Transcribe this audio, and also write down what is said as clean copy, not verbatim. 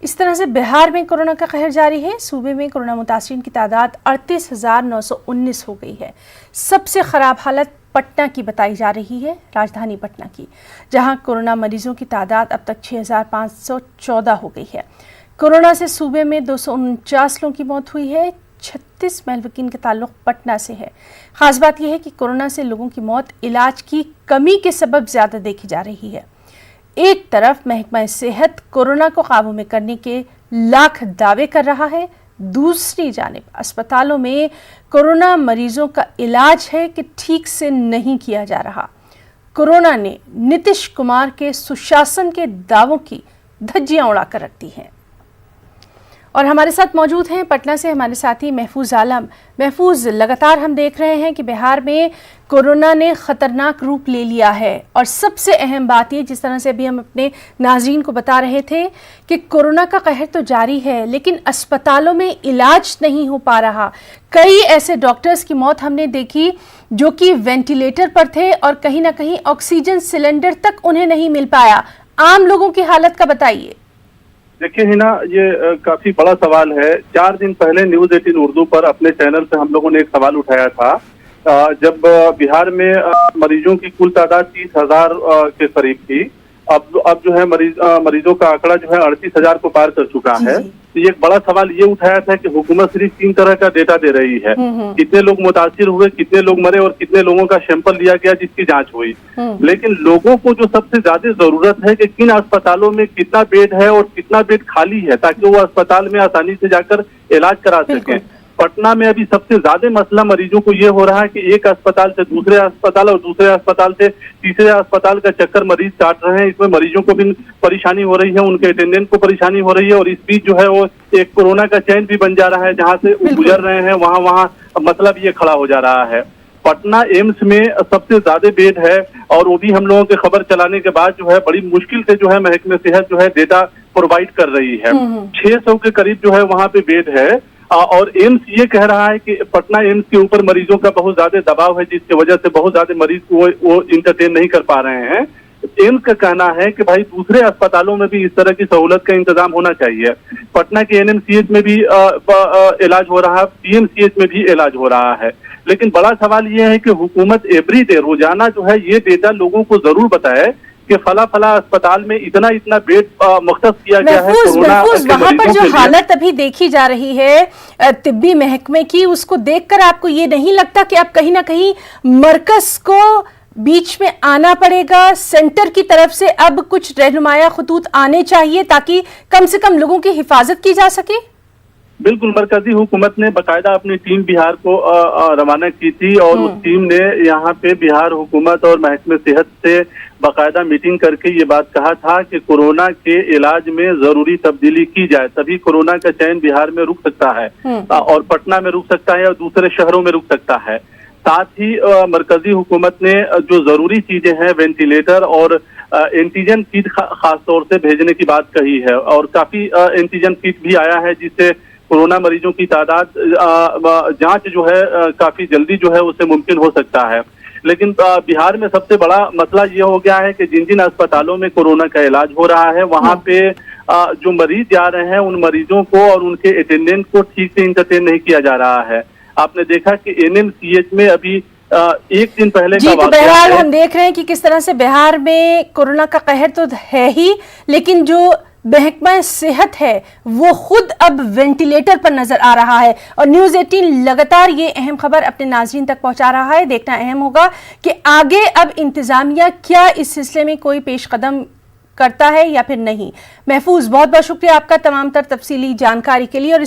इस तरह से बिहार में कोरोना का कहर जारी है। सूबे में कोरोना मुतासिरीन की तादाद 38,919 हो गई है। सबसे खराब हालत पटना की बताई जा रही है, राजधानी पटना की, जहां कोरोना मरीजों की तादाद अब तक 6,514 हो गई है। कोरोना से सूबे में 249 लोगों की मौत हुई है। 36 महलवकीन के ताल्लुक पटना से है। खास बात यह है कि कोरोना से लोगों की मौत इलाज की कमी के सबब ज़्यादा देखी जा रही है। एक तरफ महकमा सेहत कोरोना को काबू में करने के लाख दावे कर रहा है, दूसरी जानिब अस्पतालों में कोरोना मरीजों का इलाज है कि ठीक से नहीं किया जा रहा। कोरोना ने नीतीश कुमार के सुशासन के दावों की धज्जियां उड़ाकर रख दी हैं। और हमारे साथ मौजूद हैं पटना से हमारे साथी महफूज आलम। महफूज, लगातार हम देख रहे हैं कि बिहार में कोरोना ने ख़तरनाक रूप ले लिया है, और सबसे अहम बात ये, जिस तरह से अभी हम अपने नाज़रीन को बता रहे थे कि कोरोना का कहर तो जारी है, लेकिन अस्पतालों में इलाज नहीं हो पा रहा। कई ऐसे डॉक्टर्स की मौत हमने देखी जो कि वेंटिलेटर पर थे और कहीं ना कहीं ऑक्सीजन सिलेंडर तक उन्हें नहीं मिल पाया। आम लोगों की हालत का बताइए। देखिए हिना, ये काफी बड़ा सवाल है। 4 दिन पहले न्यूज़ 18 उर्दू पर अपने चैनल से हम लोगों ने एक सवाल उठाया था, जब बिहार में मरीजों की कुल तादाद 30,000 के करीब थी। अब जो है मरीजों का आंकड़ा जो है 38,000 को पार कर चुका है। तो ये एक बड़ा सवाल ये उठाया था कि हुकूमत सिर्फ 3 तरह का डेटा दे रही है, कितने लोग मुतासिर हुए, कितने लोग मरे और कितने लोगों का सैंपल लिया गया जिसकी जांच हुई। लेकिन लोगों को जो सबसे ज्यादा जरूरत है कि किन अस्पतालों में कितना बेड है और कितना बेड खाली है, ताकि वो अस्पताल में आसानी से जाकर इलाज करा सकें। पटना में अभी सबसे ज्यादा मसला मरीजों को ये हो रहा है कि एक अस्पताल से दूसरे अस्पताल और दूसरे अस्पताल से तीसरे अस्पताल का चक्कर मरीज काट रहे हैं। इसमें मरीजों को भी परेशानी हो रही है, उनके अटेंडेंट को परेशानी हो रही है, और इस बीच जो है वो एक कोरोना का चैन भी बन जा रहा है। जहाँ से गुजर रहे हैं वहाँ मतलब ये खड़ा हो जा रहा है। पटना एम्स में सबसे ज्यादा बेड है, और वो भी हम लोगों के खबर चलाने के बाद जो है बड़ी मुश्किल से जो है महकमे सेहत जो है डेटा प्रोवाइड कर रही है। 600 के करीब जो है वहाँ पे बेड है, और एम्स ये कह रहा है कि पटना एम्स के ऊपर मरीजों का बहुत ज्यादा दबाव है, जिसकी वजह से बहुत ज्यादा मरीज को वो इंटरटेन नहीं कर पा रहे हैं। एम्स का कहना है कि भाई दूसरे अस्पतालों में भी इस तरह की सहूलत का इंतजाम होना चाहिए। पटना के NMCH में भी इलाज हो रहा है, PMCH में भी इलाज हो रहा है। लेकिन बड़ा सवाल ये है कि हुकूमत एवरीडे रोजाना जो है ये डेटा लोगों को जरूर बताए कि फला अस्पताल में इतना बेड मुख्तस किया गया है कोरोना के वहाँ पर जो मरीजों के हालत अभी देखी जा रही है तिब्बी महकमे की, उसको देखकर आपको ये नहीं लगता कि आप कहीं ना कहीं मरकज को बीच में आना पड़ेगा, सेंटर की तरफ से अब कुछ रहनुमाया खतूत आने चाहिए ताकि कम से कम लोगों की हिफाजत की जा सके? बिल्कुल, मरकजी हुकूमत ने बाकायदा अपनी टीम बिहार को रवाना की थी, और उस टीम ने यहाँ पे बिहार हुकूमत और महकमे सेहत से बाकायदा मीटिंग करके ये बात कहा था कि कोरोना के इलाज में जरूरी तब्दीली की जाए, तभी कोरोना का चैन बिहार में रुक सकता है, और पटना में रुक सकता है और दूसरे शहरों में रुक सकता है। साथ ही मरकजी हुकूमत ने जो जरूरी चीजें हैं, वेंटिलेटर और एंटीजन किट खास तौर से भेजने की बात कही है, और काफी एंटीजन किट भी आया है, जिससे कोरोना मरीजों की तादाद जांच जो है काफी जल्दी जो है उससे मुमकिन हो सकता है। लेकिन बिहार में सबसे बड़ा मसला ये हो गया है कि जिन अस्पतालों में कोरोना का इलाज हो रहा है वहाँ पे जो मरीज जा रहे हैं उन मरीजों को और उनके अटेंडेंट को ठीक से इंटरटेन नहीं किया जा रहा है। आपने देखा कि NMCH में अभी एक दिन पहले जी, तो बहरहाल हम देख रहे हैं कि किस तरह से बिहार में कोरोना का कहर तो है ही, लेकिन जो महकमा सेहत है वो खुद अब वेंटिलेटर पर नजर आ रहा है, और न्यूज़ 18 लगातार ये अहम खबर अपने नाज़रीन तक पहुंचा रहा है। देखना अहम होगा कि आगे अब इंतजामिया क्या इस सिलसिले में कोई पेश कदम करता है या फिर नहीं। महफूज, बहुत बहुत शुक्रिया आपका तमाम तर तफसीली जानकारी के लिए। और